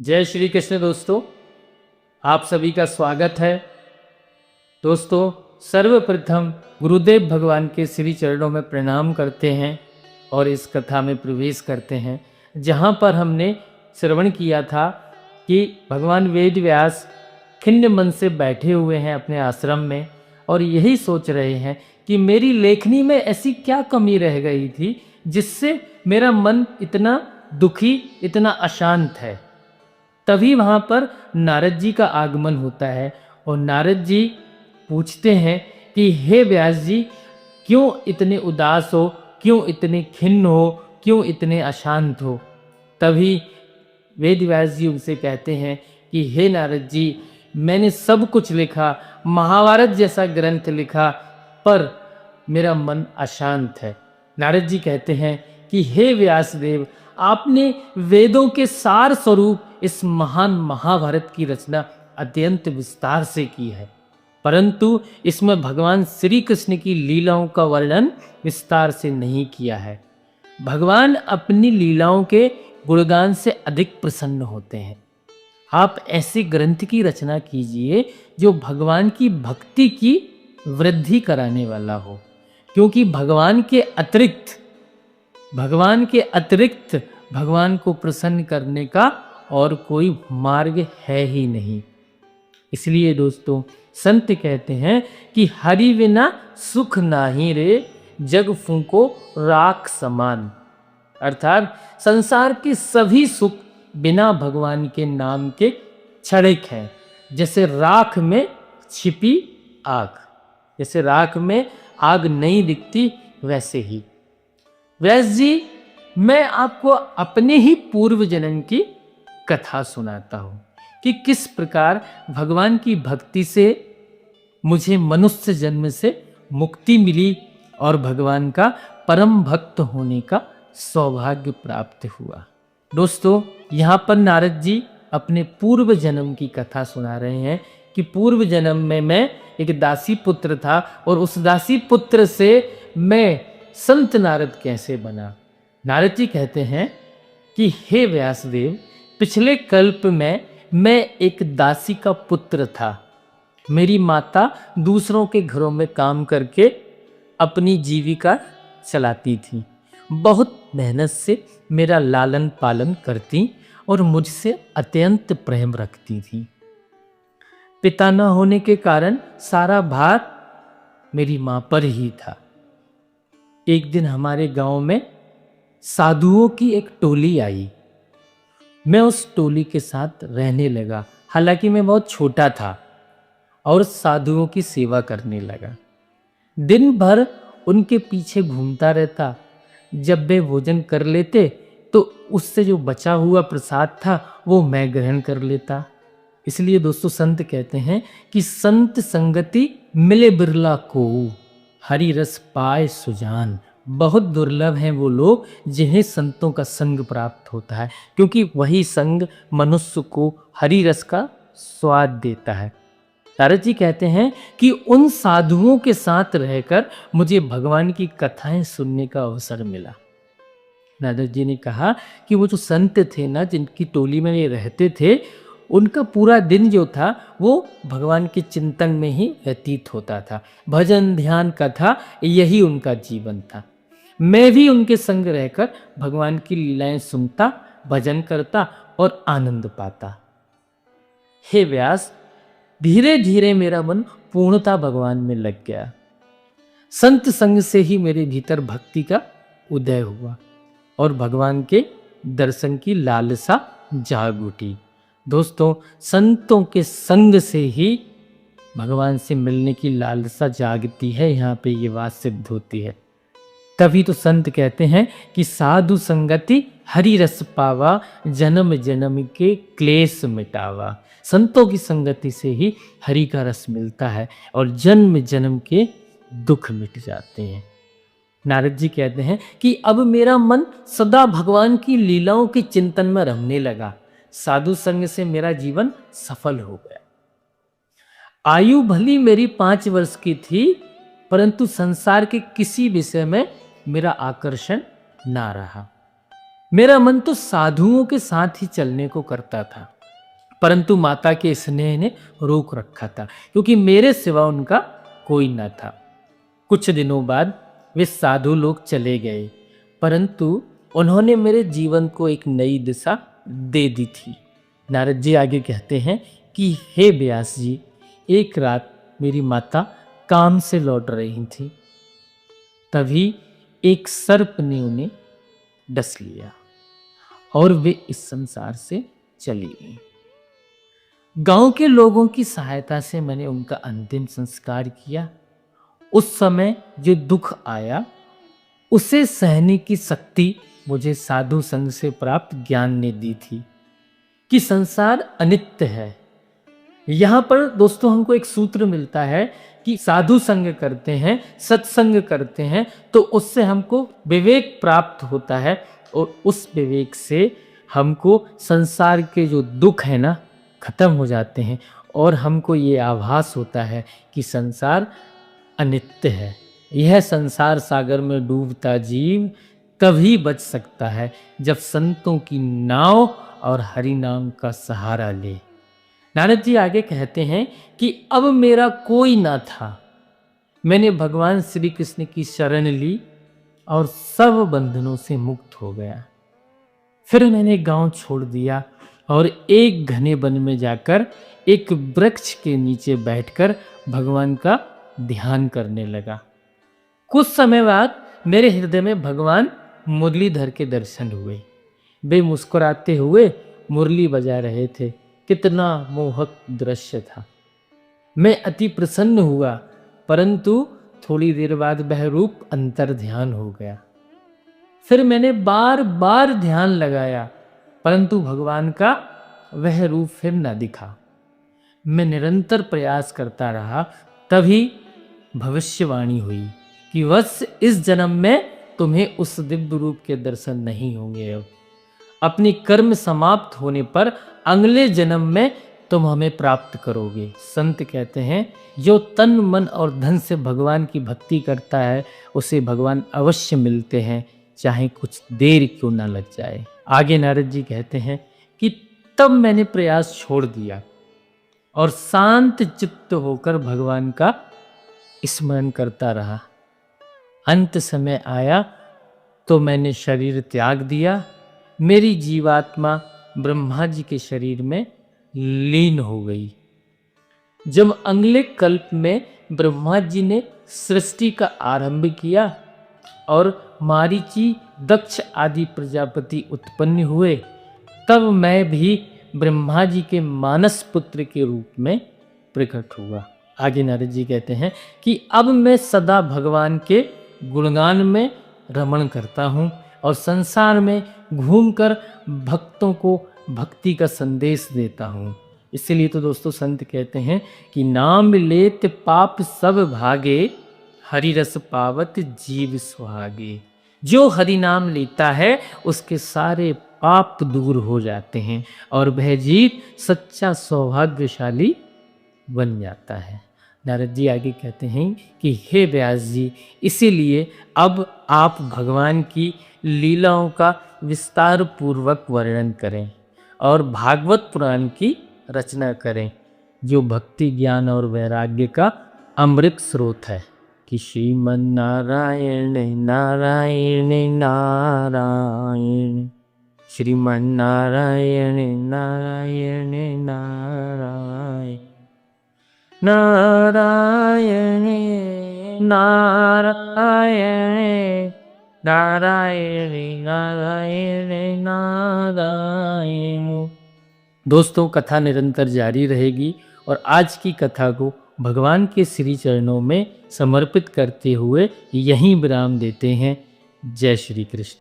जय श्री कृष्ण दोस्तों, आप सभी का स्वागत है। दोस्तों, सर्वप्रथम गुरुदेव भगवान के श्री चरणों में प्रणाम करते हैं और इस कथा में प्रवेश करते हैं, जहाँ पर हमने श्रवण किया था कि भगवान वेद व्यास खिन्न मन से बैठे हुए हैं अपने आश्रम में और यही सोच रहे हैं कि मेरी लेखनी में ऐसी क्या कमी रह गई थी जिससे मेरा मन इतना दुखी, इतना अशांत है। तभी वहाँ पर नारद जी का आगमन होता है और नारद जी पूछते हैं कि हे व्यास जी, क्यों इतने उदास हो, क्यों इतने खिन्न हो, क्यों इतने अशांत हो। तभी वेद व्यास जी उनसे कहते हैं कि हे नारद जी, मैंने सब कुछ लिखा, महाभारत जैसा ग्रंथ लिखा, पर मेरा मन अशांत है। नारद जी कहते हैं कि हे व्यासदेव, आपने वेदों के सार स्वरूप इस महान महाभारत की रचना अत्यंत विस्तार से की है, परंतु इसमें भगवान श्री कृष्ण की लीलाओं का वर्णन विस्तार से नहीं किया है। भगवान अपनी लीलाओं के गुणगान से अधिक प्रसन्न होते हैं। आप ऐसे ग्रंथ की रचना कीजिए जो भगवान की भक्ति की वृद्धि कराने वाला हो, क्योंकि भगवान के अतिरिक्त भगवान को प्रसन्न करने का और कोई मार्ग है ही नहीं। इसलिए दोस्तों, संत कहते हैं कि हरि बिना सुख नाही रे, जग फूंको राख समान। अर्थात संसार के सभी सुख बिना भगवान के नाम के क्षणिक हैं, जैसे राख में छिपी आग। जैसे राख में आग नहीं दिखती, वैसे ही। व्यास जी, मैं आपको अपने ही पूर्व जन्म की कथा सुनाता हूँ कि किस प्रकार भगवान की भक्ति से मुझे मनुष्य जन्म से मुक्ति मिली और भगवान का परम भक्त होने का सौभाग्य प्राप्त हुआ। दोस्तों, यहाँ पर नारद जी अपने पूर्व जन्म की कथा सुना रहे हैं कि पूर्व जन्म में मैं एक दासी पुत्र था और उस दासी पुत्र से मैं संत नारद कैसे बना। नारद जी कहते हैं कि हे व्यासदेव, पिछले कल्प में मैं एक दासी का पुत्र था। मेरी माता दूसरों के घरों में काम करके अपनी जीविका चलाती थी। बहुत मेहनत से मेरा लालन पालन करती और मुझसे अत्यंत प्रेम रखती थी। पिता न होने के कारण सारा भार मेरी माँ पर ही था। एक दिन हमारे गांव में साधुओं की एक टोली आई। मैं उस टोली के साथ रहने लगा। हालांकि मैं बहुत छोटा था और साधुओं की सेवा करने लगा। दिन भर उनके पीछे घूमता रहता। जब वे भोजन कर लेते तो उससे जो बचा हुआ प्रसाद था वो मैं ग्रहण कर लेता। इसलिए दोस्तों, संत कहते हैं कि संत संगति मिले बिरला को, हरि रस पाए सुजान। बहुत दुर्लभ हैं वो लोग जिन्हें संतों का संग प्राप्त होता है, क्योंकि वही संग मनुष्य को हरि रस का स्वाद देता है। नारद जी कहते हैं कि उन साधुओं के साथ रहकर मुझे भगवान की कथाएं सुनने का अवसर मिला। नारद जी ने कहा कि वो जो संत थे ना, जिनकी टोली में ये रहते थे, उनका पूरा दिन जो था वो भगवान के चिंतन में ही व्यतीत होता था। भजन, ध्यान, कथा, यही उनका जीवन था। मैं भी उनके संग रहकर भगवान की लीलाएं सुनता, भजन करता और आनंद पाता। हे व्यास, धीरे धीरे मेरा मन पूर्णता भगवान में लग गया। संत संग से ही मेरे भीतर भक्ति का उदय हुआ और भगवान के दर्शन की लालसा जाग उठी। दोस्तों, संतों के संग से ही भगवान से मिलने की लालसा जागती है। यहाँ पे ये बात सिद्ध होती है। तभी तो संत कहते हैं कि साधु संगति हरि रस पावा, जन्म जन्म के क्लेश मिटावा। संतों की संगति से ही हरि का रस मिलता है और जन्म जन्म के दुख मिट जाते हैं। नारद जी कहते हैं कि अब मेरा मन सदा भगवान की लीलाओं के चिंतन में रमने लगा। साधु संग से मेरा जीवन सफल हो गया। आयु भली मेरी 5 वर्ष की थी, परंतु संसार के किसी विषय में मेरा आकर्षण ना रहा। मेरा मन तो साधुओं के साथ ही चलने को करता था, परंतु माता के स्नेह ने रोक रखा था, क्योंकि मेरे सिवा उनका कोई न था। कुछ दिनों बाद वे साधु लोग चले गए, परंतु उन्होंने मेरे जीवन को एक नई दिशा दे दी थी। नारद जी आगे कहते हैं कि हे व्यास जी, एक रात मेरी माता काम से लौट रही थी, तभी एक सर्प ने उन्हें डस लिया और वे इस संसार से चली गई। गांव के लोगों की सहायता से मैंने उनका अंतिम संस्कार किया। उस समय जो दुख आया उसे सहने की शक्ति मुझे साधु संग से प्राप्त ज्ञान ने दी थी कि संसार अनित्य है। यहाँ पर दोस्तों हमको एक सूत्र मिलता है कि साधु संग करते हैं, सत्संग करते हैं, तो उससे हमको विवेक प्राप्त होता है और उस विवेक से हमको संसार के जो दुख है ना खत्म हो जाते हैं और हमको ये आभास होता है कि संसार अनित्य है। यह संसार सागर में डूबता जीव तभी बच सकता है जब संतों की नाव और हरि नाम का सहारा ले। नारद जी आगे कहते हैं कि अब मेरा कोई ना था। मैंने भगवान श्री कृष्ण की शरण ली और सब बंधनों से मुक्त हो गया। फिर मैंने गांव छोड़ दिया और एक घने वन में जाकर एक वृक्ष के नीचे बैठकर भगवान का ध्यान करने लगा। कुछ समय बाद मेरे हृदय में भगवान मुरलीधर के दर्शन हुए। वे मुस्कुराते हुए मुरली बजा रहे थे। कितना मोहक दृश्य था। मैं अति प्रसन्न हुआ, परंतु थोड़ी देर बाद वह रूप अंतर ध्यान हो गया। फिर मैंने बार बार ध्यान लगाया, परंतु भगवान का वह रूप फिर न दिखा। मैं निरंतर प्रयास करता रहा, तभी भविष्यवाणी हुई कि बस इस जन्म में तुम्हें उस दिव्य रूप के दर्शन नहीं होंगे। अब अपनी कर्म समाप्त होने पर अगले जन्म में तुम हमें प्राप्त करोगे। संत कहते हैं जो तन मन और धन से भगवान की भक्ति करता है उसे भगवान अवश्य मिलते हैं, चाहे कुछ देर क्यों ना लग जाए। आगे नारद जी कहते हैं कि तब मैंने प्रयास छोड़ दिया और शांत चित्त होकर भगवान का स्मरण करता रहा। अंत समय आया तो मैंने शरीर त्याग दिया। मेरी जीवात्मा ब्रह्मा जी के शरीर में लीन हो गई। जब अगले कल्प में ब्रह्मा जी ने सृष्टि का आरंभ किया और मारीची, दक्ष आदि प्रजापति उत्पन्न हुए, तब मैं भी ब्रह्मा जी के मानस पुत्र के रूप में प्रकट हुआ। आगे नारद जी कहते हैं कि अब मैं सदा भगवान के गुणगान में रमण करता हूँ और संसार में घूमकर भक्तों को भक्ति का संदेश देता हूँ। इसलिए तो दोस्तों संत कहते हैं कि नाम लेत पाप सब भागे, हरि रस पावत जीव सुहागे। जो हरि नाम लेता है उसके सारे पाप दूर हो जाते हैं और वह जीव सच्चा सौभाग्यशाली बन जाता है। नारद जी आगे कहते हैं कि हे व्यास जी, इसीलिए अब आप भगवान की लीलाओं का विस्तार पूर्वक वर्णन करें और भागवत पुराण की रचना करें, जो भक्ति, ज्ञान और वैराग्य का अमृत स्रोत है। कि श्रीमन नारायण नारायण नारायण, श्रीमन नारायण नारायण नारायण, नारायण नारायण नारायण नारायण नारायण। दोस्तों कथा निरंतर जारी रहेगी और आज की कथा को भगवान के श्री चरणों में समर्पित करते हुए यहीं विराम देते हैं। जय श्री कृष्ण।